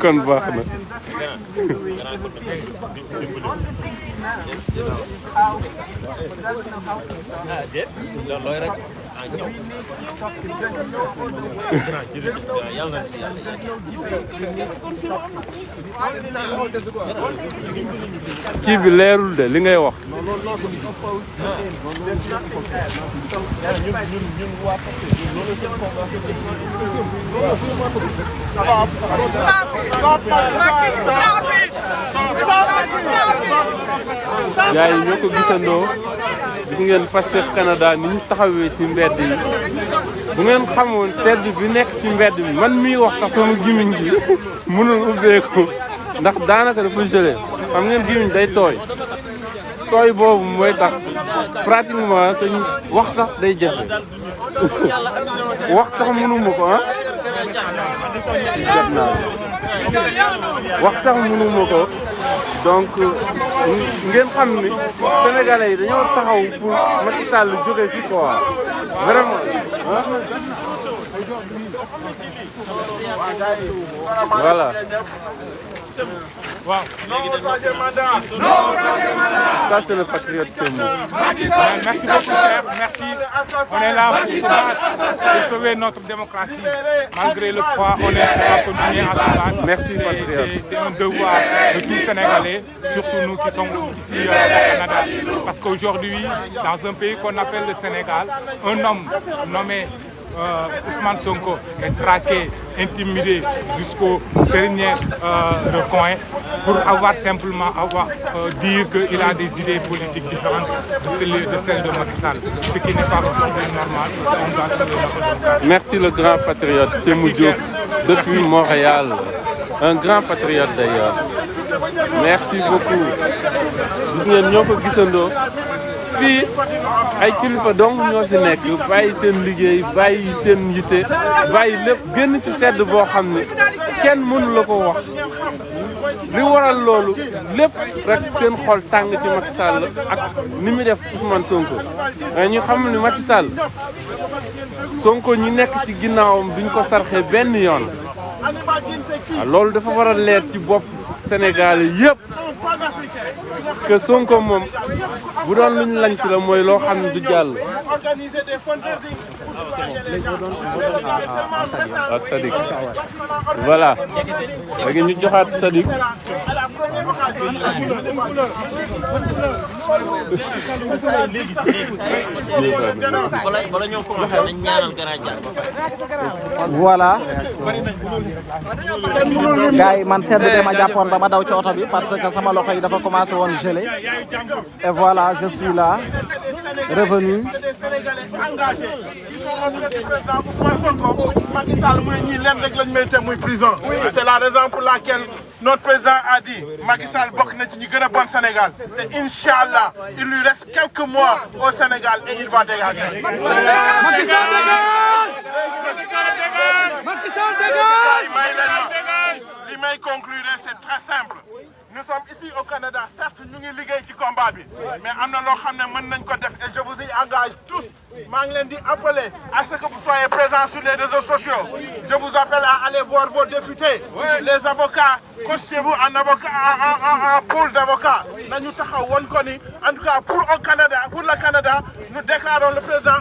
Speaker 3: kon baax na.
Speaker 10: kii bi leerul de li ngay wax. gars yi ñoo ko gisandoo gis ngeen Pastef Canada ni ñu taxawee ci mbedd yi bu ngeen xamoon sedd bi nekk ci mbedd mi man miy wax sax sama gimiñ gi mënul ubbeeku ndax daanaka dafa gelé xam ngeen gimiñ day tooy boobu mooy tax pratiquement sañ wax sax day jafe wax sax mënuma ko ah jot naa wax sax mënuma ko donc ngeen xam ni sénégalais yi dañoo taxaw pour Macky Sall jóge fi quoi vraiment voilà.
Speaker 8: Wow.
Speaker 10: Ça c'est le patriote c'est moi.
Speaker 8: Merci beaucoup cher, merci. On est là pour sauver notre démocratie. Malgré le froid, on va continuer à se battre.
Speaker 10: Merci patriote.
Speaker 8: C'est un devoir de tous Sénégalais, surtout nous qui sommes ici au Canada. Parce qu'aujourd'hui, dans un pays qu'on appelle le Sénégal, un homme nommé Ousmane Sonko est traqué, intimidé jusqu'au dernier recoin pour simplement dire qu'il a des idées politiques différentes de celles de Macky Sall. Ce qui n'est pas aujourd'hui normal. On doit sauver notre démocratie.
Speaker 10: Merci le grand patriote, c'est Moudiouf, depuis Montréal. Un grand patriote d'ailleurs. Merci beaucoup. Gis ngeen ñoo ko gisandoo fii ay kilifa dong ñoo fi nekk bàyyi seen liggéey bàyyi seen yitte bàyyi lépp génn ci sedd boo xam ne kenn mënu la ko wax li waral loolu lépp rek seen xol tàng ci Macky Sall ak ni mu def Ousmane Sonko mais ñu xam ni Macky Sall Sonko ñi nekk ci ginnaawam duñ ko sarxee benn yoon waaw loolu dafa war a leer ci bopp Sénégal yëpp que Sonko moom bu doon luñ lañ ci la mooy loo xam ne du jàll. waaw Sadik voilà léegi ñu joxaat Sadik.
Speaker 1: voilà gars yi man sedd bi ma jàppoon ba ma daw ci oto bi parce que sama loxo yi dafa commencé woon gelé et voilà je suis là revenu.
Speaker 9: Macky Sall mu ne ñii leen rek lañ mérité muy prison. C'est la raison pour laquelle notre président a dit Macky Sall bokk na ci ñi gën a bon Sénégal te Inch'Allah il lui reste quelques mois au Sénégal et il va dégager.
Speaker 2: Macky Sall dégage! Macky Sall dégage!
Speaker 9: Li may conclure c'est très simple. Nous sommes ici au Canada, certes ñu ngi liggéey ci combat bi mais am na loo xam ne mën nañ ko def et je vous y engage tous. maa ngi leen di appeler à ce que vous soyez présents sur les réseaux sociaux. Je vous appelle à aller voir vos députés, les avocats, constituez-vous en pool d'avocats. Nañu taxaw woon ko ni en tout cas pour le Canada, nous déclarons le président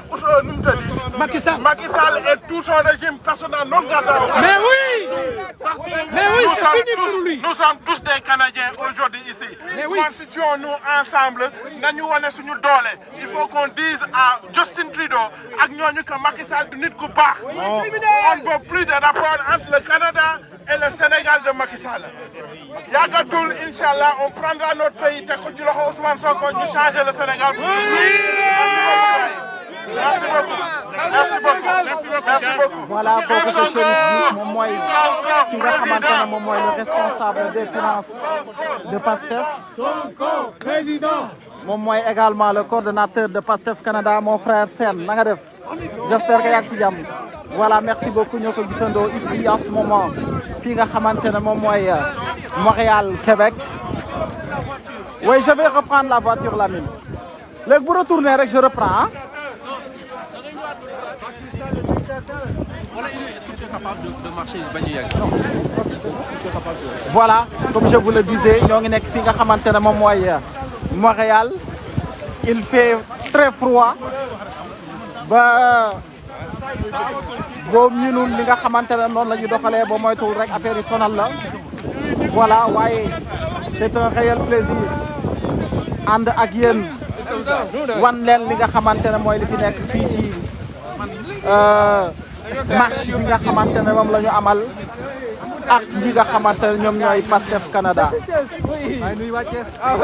Speaker 9: Macky Sall et tout son régime personnel non grata.
Speaker 2: Mais oui, c'est fini pour lui.
Speaker 9: Nous sommes tous des Canadiens aujourd'hui ici. Constituons-nous ensemble, nañu wone suñu doole. Il faut qu'on dise à Justin Trudeau ak ñooñu que Macky Sall du nit ku baax. On ne veut plus de rapport entre le Canada et le Sénégal de Macky Sall. Yàggatul Inch'Allah on prendra notre pays teg ko ci loxo Ousmane Sonko ñu changer le Sénégal. Merci beaucoup.
Speaker 1: Voilà kooku sa Chérif bi moom mooy ki nga xamante ne moom mooy le responsable des finances de PASTEF.
Speaker 2: Sonko président.
Speaker 1: moom mooy également le coordonnateur de PASTEF Canada mon frère Sène na nga def j'espère que yaa ngi ci jàmm. voilà merci beaucoup ñoo ko gisandoo ici en ce moment fii nga xamante ne moom mooy Montréal Québec. oui je vais reprendre la voiture Lamine léegi bu retourner rek je reprends ah.
Speaker 4: Est-ce que tu es capable de marcher bañ a yàgg?
Speaker 1: Voilà comme je vous le disais ñoo ngi nekk fi nga xamante ne moom mooy Montréal il fait très froid ba boo ñunul li nga xamante ne noonu la ñu doxalee ba moytuwul rek affaire yi sonal la voilà waaye c'est un réel plaisir ànd ak yéen wan leen li nga xamante ne mooy li fi nekk fii ci marche bi nga xamante ne moom la ñu amal ak ñi nga xamante ne ñoom ñooy Pastef Canada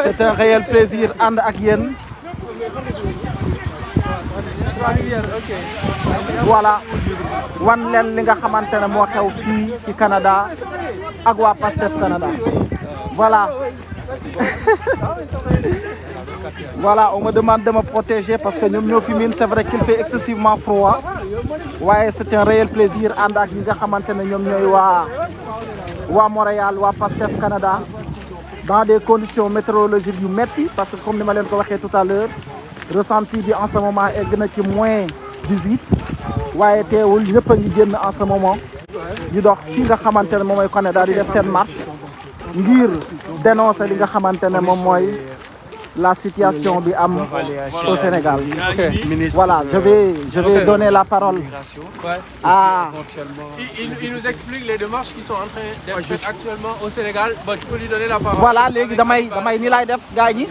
Speaker 1: c'est un réel plaisir ànd ak yéen voilà wan leen li nga xamante ne moo xew fii ci Canada ak waa Pastef Canada voilà voilà on me demande de me protéger parce que ñoom ñoo fi miin c'est vrai qu'il fait excessivement froid waaye c'est un réel plaisir ànd ak ñi nga xamante ne ñoom ñooy waa Montréal waa Pastef Canada dans des conditions météorologiques yu metti parce que comme ni ma leen ko waxee tout à l'heure ressenti bi en ce moment egg na ci moins 18 waaye teewul ñëpp a ngi génn en ce moment di dox fi nga xamante ne moom mooy Canada di def seen marche ngir dénoncer li nga xamante ne moom mooy la situation bi am au Sénégal. Voilà, je vais donner la parole à...
Speaker 4: Il nous explique les démarches qui sont en train d'être faites actuellement au Sénégal. Bon, tu peux lui donner la parole.
Speaker 1: Voilà, léegi damay ni lay def gars ñi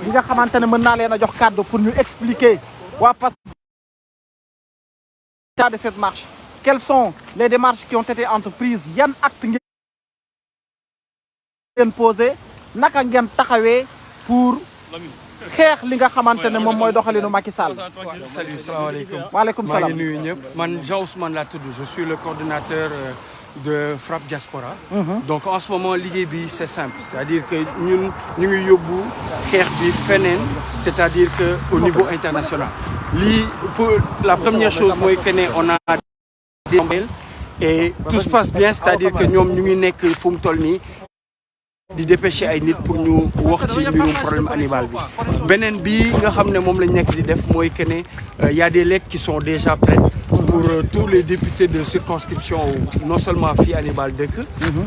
Speaker 1: li nga xamante ne mën naa leen a jox kàddu pour ñu expliquer waa Pastef de cette marche. Quelles sont les démarches qui ont été entreprises? Yan acte ngeen posé? Naka ngeen taxawee pour xeex li nga xamante ne moom mooy doxalinu Macky Sall.
Speaker 11: Salut, salaamaaleykum.
Speaker 1: Waaleykum salaam.
Speaker 11: maa ngi nuyu ñëpp man Jean Ousmane laa tudd je suis le coordonnateur de FRAPP Diaspora. Donc en ce moment liggéey bi c'est simple c'est-à-dire que ñun ñu ngi yóbbu xeex bi feneen c'est-à-dire que au niveau international. lii pour la première chose mooy que ne on a des mails et tout se passe bien c'est-à-dire que ñoom ñu ngi nekk fu mu toll nii. di dépêcher ay nit pour ñu wax ci mbirum problème Hannibal bi beneen bi nga xam ne moom lañ nekk di def mooy que ne y a des lettres qui sont déjà prêtes pour tous les députés de circonscription non seulement fii Hannibal dëkk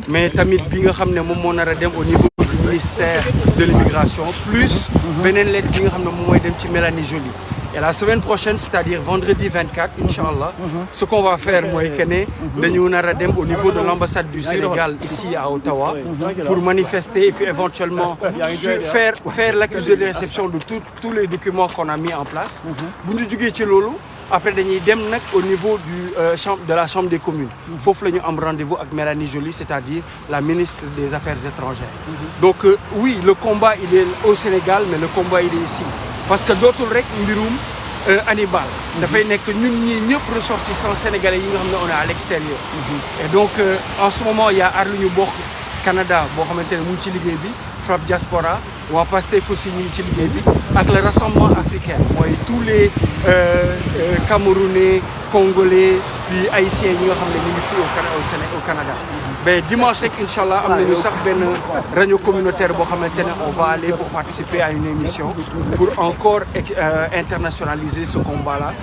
Speaker 11: mais tamit bi nga xam ne moom moo nar a dem au niveau du ministère de l'immigration plus beneen lettre bi nga xam ne moom mooy dem ci Mélanie Joly. Et la semaine prochaine, c'est-à-dire vendredi 24, Inch'Allah, ce qu'on va faire, moi, dañu nar a dem au niveau de l'ambassade du Sénégal ici à Ottawa pour manifester et puis éventuellement faire l'accusé de réception de tous les documents qu'on a mis en place. Bu ñu jugee ci loolu après dañuy dem nag au niveau de la chambre des communes. Foofu la ñu am rendez-vous ak Mélanie Joly, c'est-à-dire la ministre des Affaires étrangères. Donc oui, le combat il est au Sénégal, mais le combat il est ici. Parce que dootul rek mbirum Hannibal dafay nekk ñun ñii ñëpp ressortissants sénégalais yi nga xam ne on est à l'extérieur et donc en ce moment il y a Aar Li Ñu Bokk Canada boo xamante ne mu ngi ci liggéey bi FRAPP Diaspora waa Pastef aussi ñu ngi ci liggéey bi ak le rassemblement africain mooy tous les Camerounais Congolais puis haïtiens yi nga xam ne ñu ngi fii au Canada mais dimanche rek inchallah am nañu sax benn réunion communautaire boo xamante ne on va aller pour participer à une émission pour encore internationaliser ce combat là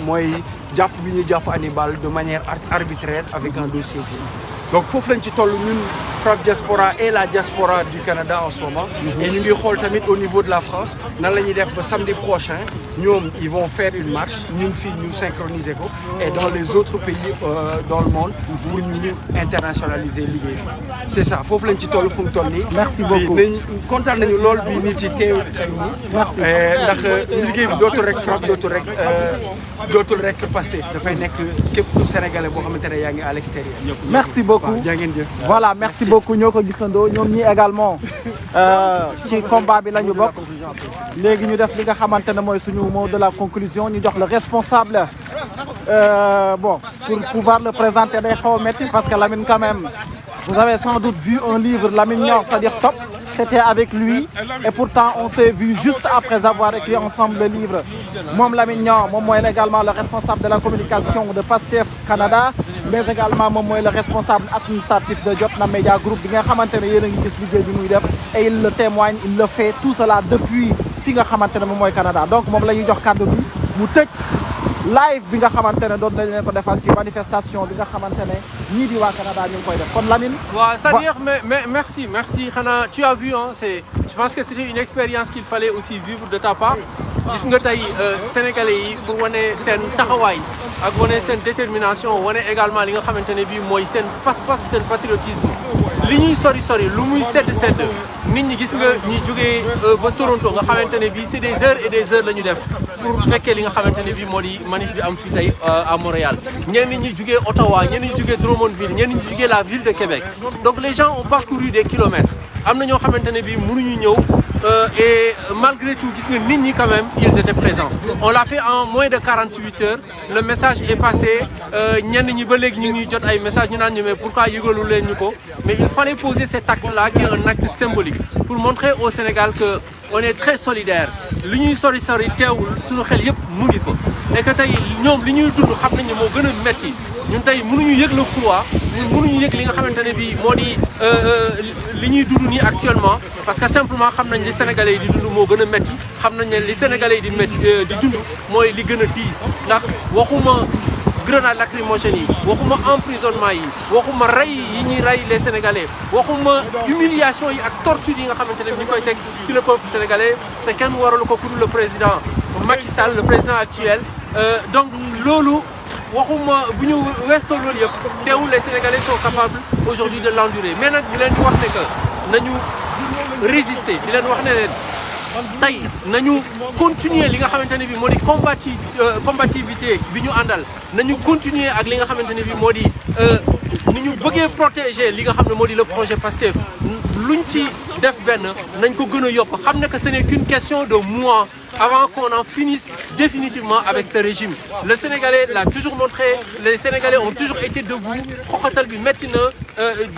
Speaker 11: mooy jàpp bi ñu jàpp Hannibal de manière arbitraire avec un dossier donc foofu lañ ci toll ñun FRAPP Diaspora et la diaspora du Canada en ce moment et ñu ngi xool tamit au niveau de la France nan la ñuy def ba samedi prochain ñoom ils vont faire une marche ñun fii ñu synchroniser ko et dans les autres pays dans le monde pour ñu internationaliser liggéey bi c'est ça foofu lañ ci toll fu mu toll nii.
Speaker 1: merci beaucoup
Speaker 11: nañ kontaan nañu lool bi nit yi teew
Speaker 1: merci
Speaker 11: ndax liggéey bi dootul rek FRAPP dootul rek Pastef dafay nekk képp ku sénégalais boo xamante ne yaa ngi à l'extérieur.
Speaker 1: merci beaucoup voilà merci beaucoup ñoo ko gisandoo ñoom ñi également ci combat bi la ñu bokk léegi ñu def li nga xamante ne mooy suñu mot de la conclusion ñu jox le responsable bon pour pouvoir le présenter day xaw a métti parce que Lamine quand même vous avez sans doute vu un livre Lamine Niang c'est-à-dire Top c'était avec lui et pourtant on s'est vu juste après avoir écrit ensemble le livre moom Lamine Niang moom mooy également le responsable de la communication de Pastef Canada mais également moom mooy le responsable administratif de Jotna Media Group bi nga xamante ne yéen a ngi gis liggéey bi muy def et il le témoigne il le fait tout cela depuis fi nga xamante ne moom mooy Canada donc moom la ñuy jox kàddu bi mu tëj live bi nga xamante ne doon nañ leen ko defal ci manifestation bi nga xamante ne ñii di waa Canada ñu ngi koy def kon Lamine.
Speaker 4: waaw c'est-à-dire mais merci xanaa tu as vu hein je pense que c'était une expérience qu'il fallait aussi vivre de ta part gis nga tey sénégalais yi pour wane seen taxawaay ak wane seen détermination wane également li nga xamante ne bii mooy seen pas-pas seen patriotisme li ñuy sori lu muy sedd nit ñi gis nga ñi jógee ba Toronto nga xamante ne bii c'est des heures et des heures la ñu def pour fekkee li nga xamante ne bii moo di manif bi am fii tey à Montréal ñenn ñi jógee Ottawa ñenn ñi jógee Drummondville ñenn ñi jógee la ville de Québec donc les gens ont parcouru des kilomètres am na ñoo xamante ne bii mënuñu ñëw et malgré tout gis nga nit ñi quand même ils étaient présents on l'a fait en moins de 48 heures le message est passé ñenn ñi ba léegi ñu ngi jot ay messages ñu naan ñu mais pourquoi yëgalu leen ñu ko mais il fallait poser cet acte là qui est un acte symbolique pour montrer au Sénégal que on est très solidaire li ñuy sori teewul suñu xel yëpp mu ngi fa et que tey ñoom li ñuy dund xam nañ ne moo gën a metti ñun tey mënuñu yëg le froid ñun mënuñu yëg li nga xamante ne bii moo di li ñuy dund nii actuellement parce que simplement xam nañ li sénégalais yi di dund moo gën a metti xam nañ ne li sénégalais yi di dund mooy li gën a diis ndax waxuma grenade lacrymogène yi waxuma emprisonnement yi waxuma rey yi ñuy rey les sénégalais waxuma humiliation yi ak torture yi nga xamante ne ñu koy teg ci le peuple sénégalais te kenn waralu ko ku dul le président Macky Sall le président actuel donc loolu waxuma bu ñu weesoo loolu yëpp teewul les sénégalais sont capables aujourd'hui de l'endurer mais nag ñu leen di wax ne que nañu résister di leen wax ne leen tey nañu continuer li nga xamante ne bi moo di combativité bi ñu àndal nañu continuer ak li nga xamante ne bi moo di ni ñu bëggee protéger li nga xam ne moo di le projet Pastef luñ ci def benn nañ ko gën a yokk xam ne que ce n'est qu'une question de mois avant qu'on en finisse définitivement avec ce régime. Le Sénégalais l'a toujours montré, les Sénégalais ont toujours été debout, xoxatal bi metti na,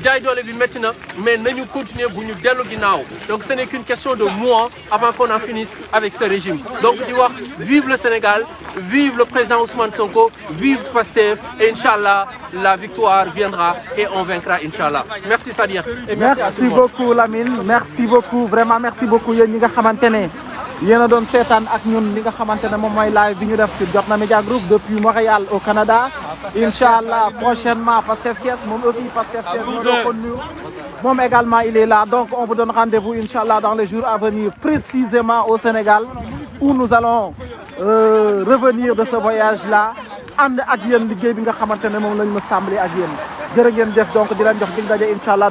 Speaker 4: jaay doole bi metti na, mais nañu continuer bu ñu dellu ginnaaw. Donc ce n'est qu'une question de mois avant qu'on en finisse avec ce régime. Donc di wax vive le Sénégal, vive le président Ousmane Sonko, vive Pastef et Inch'Allah la victoire viendra et on vaincra Inch'Allah. Merci Sadir. Et merci à tout le monde.
Speaker 1: Beaucoup Lamine, merci beaucoup, vraiment merci beaucoup yéen ñi nga xamante ne yéen a doon seetaan ak ñun li nga xamante ne moom mooy live bi ñu def sur Jotna Media Group depuis Montréal au Canada. Inch'Allah prochainement Pastef Thiès moom aussi Pastef Thiès ñu doon ko nuyu moom également il est là donc on vous donne rendez-vous Inch'Allah dans les jours à venir précisément au Sénégal où nous allons revenir de ce voyage là ànd ak yéen liggéey bi nga xamante ne moom lañu ma tàmbali ak yéen jërë ngeen jëf donc di leen jox dig daje Inch'Allah.